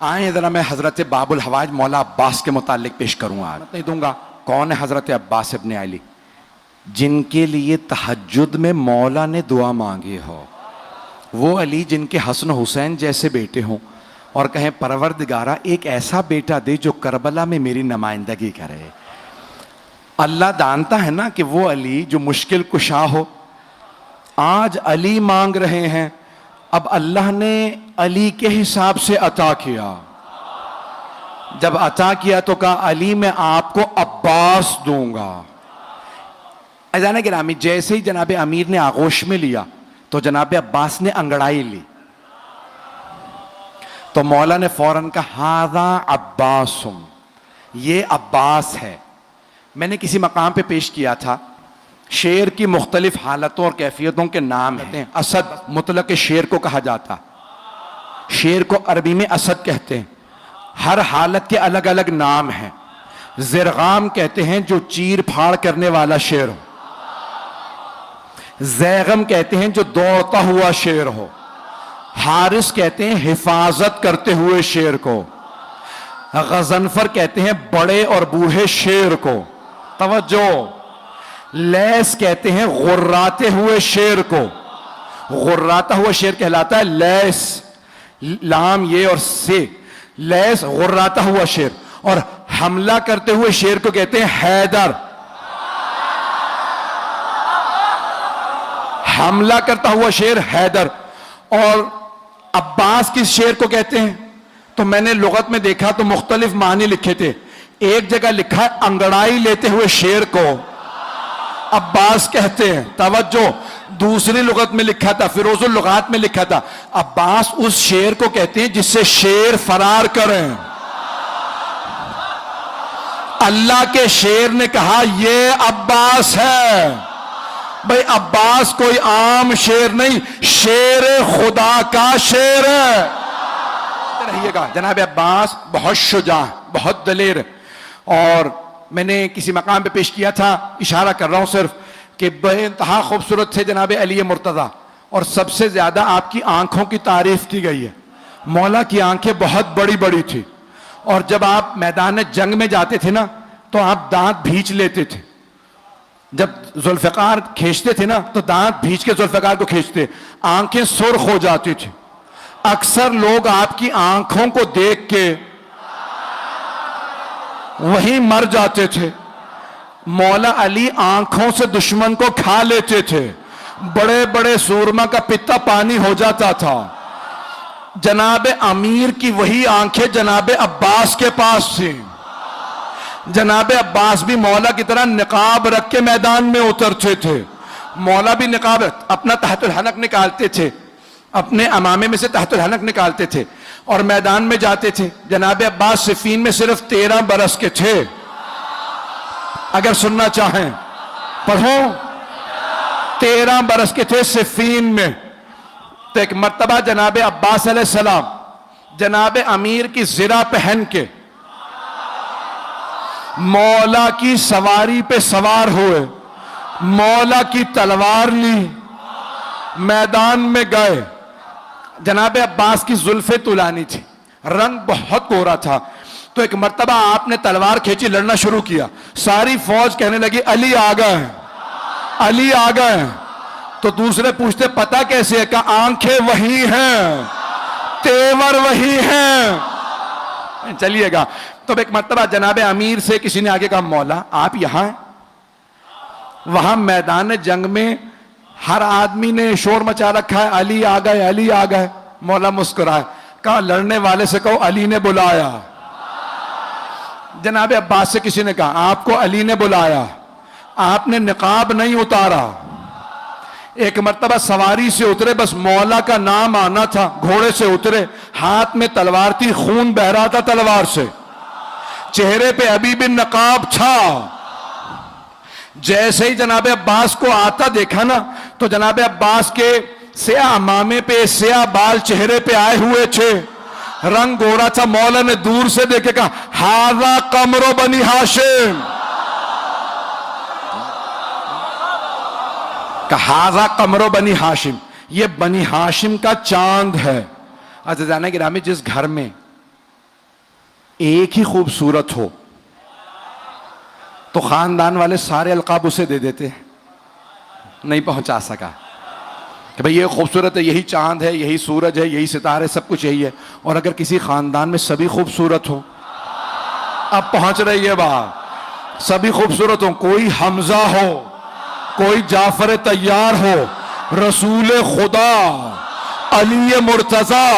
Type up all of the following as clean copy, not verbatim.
आए जरा मैं हजरत बाबुल हवाज मौला अब्बास के मुतालिक पेश करूँ। आज नहीं दूंगा। कौन है हजरत अब्बास इब्ने अली, जिनके लिए तहज्जुद में मौला ने दुआ मांगी हो। वो अली जिनके हसन हुसैन जैसे बेटे हों और कहें परवरदिगारा एक ऐसा बेटा दे जो करबला में मेरी नुमाइंदगी करे। अल्लाह जानता है ना कि वो अली जो मुश्किल कुशा हो। आज अली मांग रहे हैं, अब अल्लाह ने अली के हिसाब से अता किया। जब अता किया तो कहा अली मैं आपको अब्बास दूंगा। अजान गिरामी, जैसे ही जनाब अमीर ने आगोश में लिया तो जनाब अब्बास ने अंगड़ाई ली, तो मौला ने फौरन कहा हादा अब्बासुम, ये अब्बास है। मैंने किसी मकाम पे पेश किया था, शेर की मुख्तलिफ हालतों और कैफियतों के नाम हैं। असद मुतलक शेर को कहा जाता, शेर को अरबी में असद कहते हैं। हर हालत के अलग अलग नाम हैं। ज़िरगाम कहते हैं जो चीर फाड़ करने वाला शेर हो। ज़ैगम कहते हैं जो दौड़ता हुआ शेर हो। हारिस कहते हैं हिफाजत करते हुए शेर को। गज़नफर कहते हैं बड़े और बूढ़े शेर को। तवज्जो। लैस कहते हैं गुर्राते हुए शेर को। गुर्राता हुआ शेर कहलाता है लैस, लाम ये और से, लैस गुर्राता हुआ शेर। और हमला करते हुए शेर को कहते हैं हैदर। हमला करता हुआ शेर हैदर। और अब्बास किस शेर को कहते हैं? तो मैंने लुगत में देखा तो मुख्तलिफ मानी लिखे थे। एक जगह लिखा है अंगड़ाई लेते हुए शेर को अब्बास कहते हैं। तवज्जो। दूसरी लुगत में लिखा था, फिरोजुल लुगात में लिखा था, अब्बास उस शेर को कहते हैं जिससे शेर फरार करें। अल्लाह के शेर ने कहा ये अब्बास है। भाई अब्बास कोई आम शेर नहीं, शेर खुदा का शेर है। रहिएगा। जनाब अब्बास बहुत शुजा, बहुत दलेर। और मैंने किसी मकाम पे पेश किया था, इशारा कर रहा हूं सिर्फ, कि बेइंतहा खूबसूरत थे जनाब अली मुर्तज़ा। और सबसे ज्यादा आपकी आंखों की तारीफ की गई है। मौला की आंखें बहुत बड़ी बड़ी थी। और जब आप मैदान जंग में जाते थे ना तो आप दांत भींच लेते थे। जब जुल्फ़िकार खींचते थे ना तो दांत भींच के जुल्फ़िकार को खींचते, आंखें सुर्ख हो जाती थी। अक्सर लोग आपकी आंखों को देख के वहीं मर जाते थे। मौला अली आंखों से दुश्मन को खा लेते थे। बड़े बड़े सूरमा का पित्ता पानी हो जाता था। जनाब अमीर की वही आंखें जनाब अब्बास के पास थी। जनाब अब्बास भी मौला की तरह निकाब रख के मैदान में उतरते थे। मौला भी निकाब अपना तहतुल हनक निकालते थे, अपने अमामे में से तहतुल हनक निकालते थे और मैदान में जाते थे। जनाब अब्बास सिफीन में सिर्फ 13 बरस के थे। अगर सुनना चाहें पढ़ो, 13 बरस के थे सिफीन में। तो एक मर्तबा जनाब अब्बास अलैहिस्सलाम जनाब अमीर की ज़िरा पहन के मौला की सवारी पे सवार हुए, मौला की तलवार ली, मैदान में गए। जनाब अब्बास की जुल्फे तुलानी थी, रंग बहुत गोरा था। तो एक मर्तबा आपने तलवार खींची, लड़ना शुरू किया। सारी फौज कहने लगी अली आ गए, अली आ गए। तो दूसरे पूछते पता कैसे है? कि आंखें वही हैं, तेवर वही हैं। चलिएगा। तो एक मर्तबा जनाब अमीर से किसी ने आगे कहा मौला आप यहां हैं? वहां मैदान जंग में हर आदमी ने शोर मचा रखा है, अली आ गए, अली आ गए। मौला मुस्कुराए, कहा लड़ने वाले से कहो अली ने बुलाया। जनाब अब्बास से किसी ने कहा आपको अली ने बुलाया, आपने निकाब नहीं उतारा। एक मर्तबा सवारी से उतरे, बस मौला का नाम आना था, घोड़े से उतरे, हाथ में तलवार थी, खून बह रहा था तलवार से, चेहरे पे अभी भी नकाब था। जैसे ही जनाब अब्बास को आता देखा ना तो जनाब अब्बास के स्या अमामे पे स्या बाल चेहरे पे आए हुए थे, रंग गोरा था। मौला ने दूर से देखे कहा हाजा कमरो बनी हाशिम, हाजा कमरो बनी हाशिम, ये बनी हाशिम का चांद है। अज़ीज़ान गिरामी, जिस घर में एक ही खूबसूरत हो तो खानदान वाले सारे अलकाब उसे दे देते, नहीं पहुंचा सका कि भाई ये खूबसूरत है, यही चांद है, यही सूरज है, यही सितारे, सब कुछ यही है। और अगर किसी खानदान में सभी खूबसूरत हो, अब पहुंच रही है बात, सभी खूबसूरत हो, कोई हमजा हो, कोई जाफर तैयार हो, रसूल खुदा अली मुर्तजा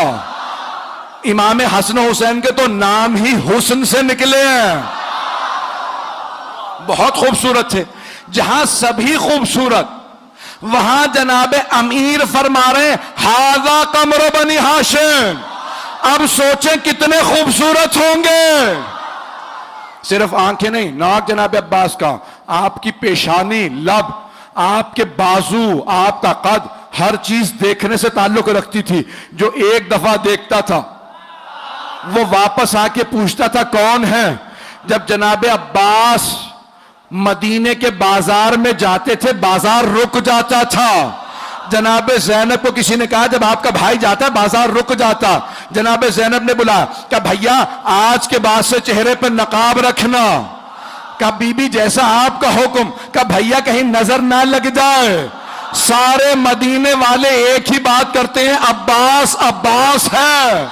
इमाम हसन हुसैन के तो नाम ही हुस्न से निकले हैं, बहुत खूबसूरत थे। जहां सभी खूबसूरत वहां जनाबे अमीर फरमा रहे हाजा कमर बनी हाशिम। अब सोचें कितने खूबसूरत होंगे, सिर्फ आंखें नहीं, नाक जनाब अब्बास का, आपकी पेशानी, लब, आपके बाजू, आपका कद, हर चीज देखने से ताल्लुक रखती थी। जो एक दफा देखता था वो वापस आके पूछता था कौन है। जब जनाब अब्बास मदीने के बाजार में जाते थे, बाजार रुक जाता था। जनाब ज़ैनब को किसी ने कहा जब आपका भाई जाता है बाजार रुक जाता। जनाब ज़ैनब ने बोला क्या भैया आज के बाद से चेहरे पर नकाब रखना। का बीबी जैसा आपका हुक्म। का भैया कहीं नजर ना लग जाए। सारे मदीने वाले एक ही बात करते हैं, अब्बास अब्बास है।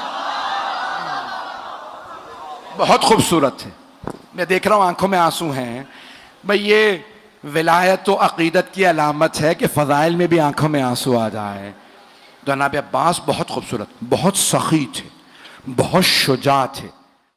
बहुत खूबसूरत थे। मैं देख रहा हूं आंखों में आंसू हैं। भाई ये विलायत तो अकीदत की अलामत है कि फ़ज़ाइल में भी आंखों में आंसू आ जाए। जनाब अब्बास बहुत खूबसूरत, बहुत सखी थे, बहुत शुजा थे।